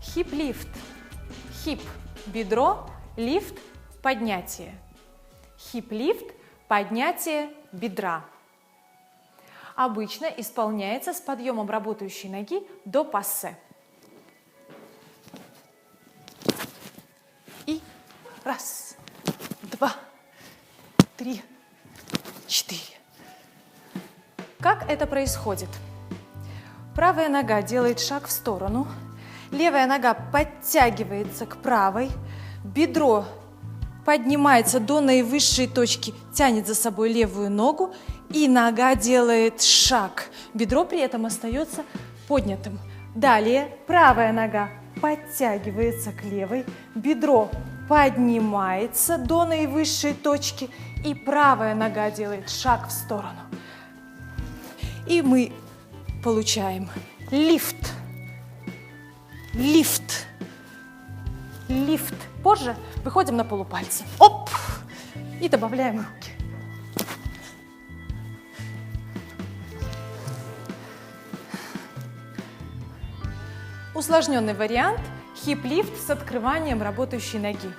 Хип-лифт. Хип – бедро, лифт – поднятие. Хип-лифт – поднятие бедра. Обычно исполняется с подъемом работающей ноги до пассе. И раз, два, три, четыре. Как это происходит? Правая нога делает шаг в сторону, левая нога подтягивается к правой, бедро поднимается до наивысшей точки, тянет за собой левую ногу, и нога делает шаг. Бедро при этом остается поднятым. Далее правая нога подтягивается к левой, бедро поднимается до наивысшей точки, и правая нога делает шаг в сторону. И мы получаем лифт, лифт, лифт. Позже выходим на полупальцы. Оп! И добавляем руки. Усложненный вариант – хип-лифт с открыванием работающей ноги.